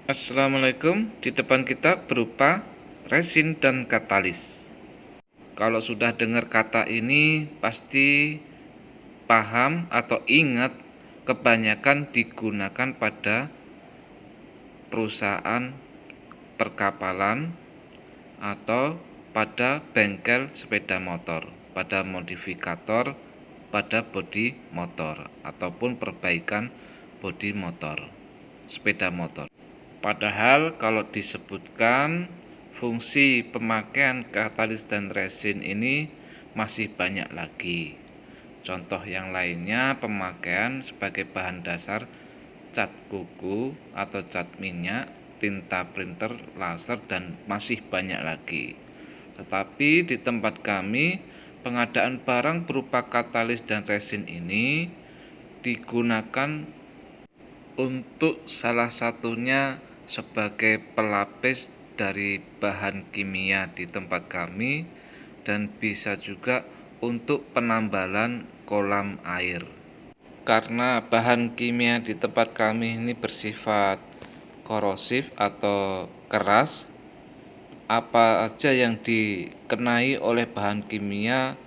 Assalamualaikum. Di depan kita berupa resin dan katalis. Kalau sudah dengar kata ini pasti paham atau ingat kebanyakan digunakan pada perusahaan perkapalan atau pada bengkel sepeda motor, pada modifikator, pada bodi motor ataupun perbaikan bodi motor, sepeda motor. Padahal kalau disebutkan fungsi pemakaian katalis dan resin ini masih banyak lagi. Contoh yang lainnya pemakaian sebagai bahan dasar cat kuku atau cat minyak, tinta printer, laser, dan masih banyak lagi. Tetapi di tempat kami pengadaan barang berupa katalis dan resin ini digunakan untuk salah satunya sebagai pelapis dari bahan kimia di tempat kami dan bisa juga untuk penambalan kolam air. Karena bahan kimia di tempat kami ini bersifat korosif atau keras, apa aja yang dikenai oleh bahan kimia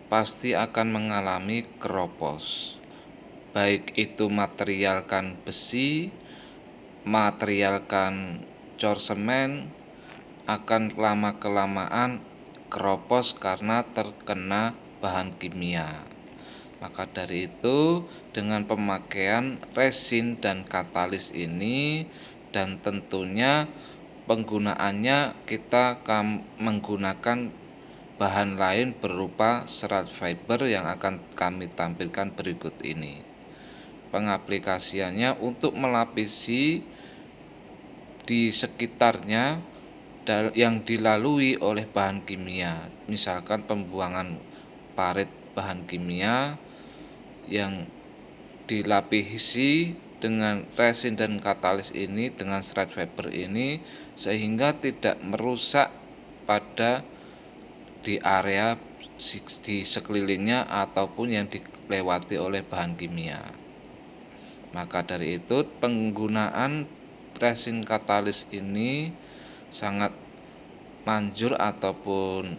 pasti akan mengalami keropos. Baik itu materialkan besi, materialkan cor semen, akan lama-kelamaan keropos karena terkena bahan kimia. Maka dari itu, dengan pemakaian resin dan katalis ini dan tentunya penggunaannya kita akan menggunakan bahan lain berupa serat fiber yang akan kami tampilkan berikut ini. Pengaplikasiannya untuk melapisi di sekitarnya yang dilalui oleh bahan kimia, misalkan pembuangan parit bahan kimia yang dilapisi dengan resin dan katalis ini, dengan serat fiber ini, sehingga tidak merusak pada di area di sekelilingnya ataupun yang dilewati oleh bahan kimia. Maka dari itu penggunaan resin katalis ini sangat manjur ataupun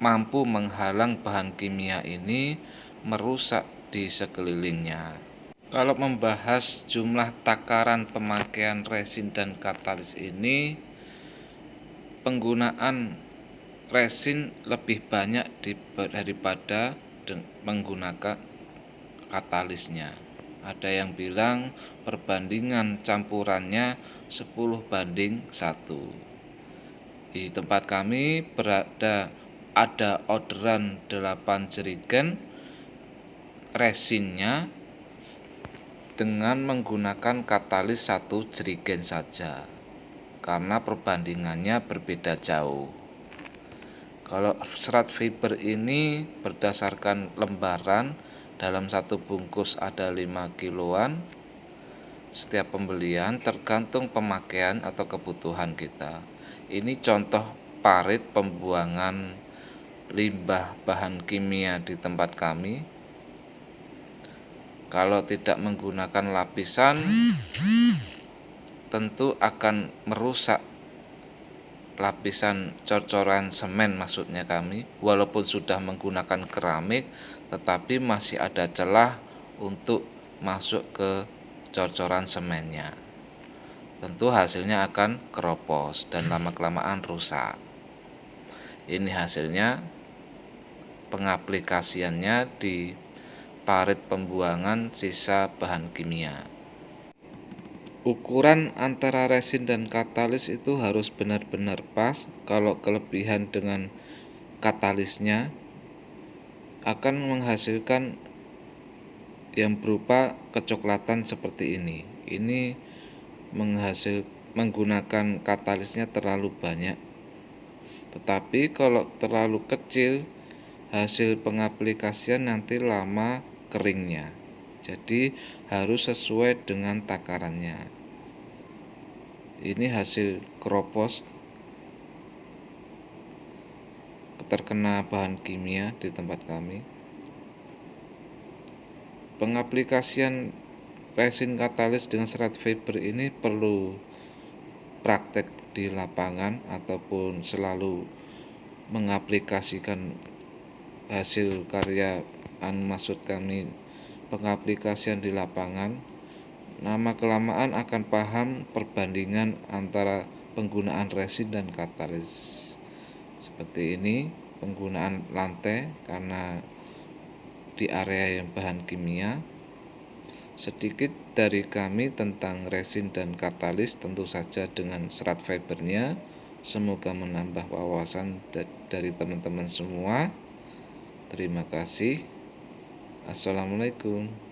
mampu menghalang bahan kimia ini merusak di sekelilingnya. Kalau membahas jumlah takaran pemakaian resin dan katalis ini, penggunaan resin lebih banyak daripada menggunakan katalisnya. Ada yang bilang perbandingan campurannya 10:1. Di tempat kami ada orderan 8 jerigen resinnya dengan menggunakan katalis 1 jerigen saja, karena perbandingannya berbeda jauh. Kalau serat fiber ini berdasarkan lembaran, dalam satu bungkus ada 5 kiloan. Setiap pembelian tergantung pemakaian atau kebutuhan kita. Ini contoh parit pembuangan limbah bahan kimia di tempat kami. Kalau tidak menggunakan lapisan, tentu akan merusak lapisan cor-coran semen, maksudnya kami. Walaupun sudah menggunakan keramik, tetapi masih ada celah untuk masuk ke cor-coran semennya. Tentu hasilnya akan keropos dan lama-kelamaan rusak. Ini hasilnya pengaplikasiannya di parit pembuangan sisa bahan kimia. Ukuran antara resin dan katalis itu harus benar-benar pas. Kalau kelebihan dengan katalisnya akan menghasilkan yang berupa kecoklatan seperti ini. Ini menggunakan katalisnya terlalu banyak. Tetapi kalau terlalu kecil, hasil pengaplikasian nanti lama keringnya. Jadi harus sesuai dengan takarannya. Ini hasil keropos terkena bahan kimia di tempat kami. Pengaplikasian resin katalis dengan serat fiber ini perlu praktek di lapangan ataupun selalu mengaplikasikan hasil karya, maksud kami pengaplikasian di lapangan, lama-kelamaan akan paham perbandingan antara penggunaan resin dan katalis. Seperti ini, penggunaan lantai karena di area yang bahan kimia. Sedikit dari kami tentang resin dan katalis, tentu saja dengan serat fibernya. Semoga menambah wawasan dari teman-teman semua. Terima kasih. Assalamualaikum.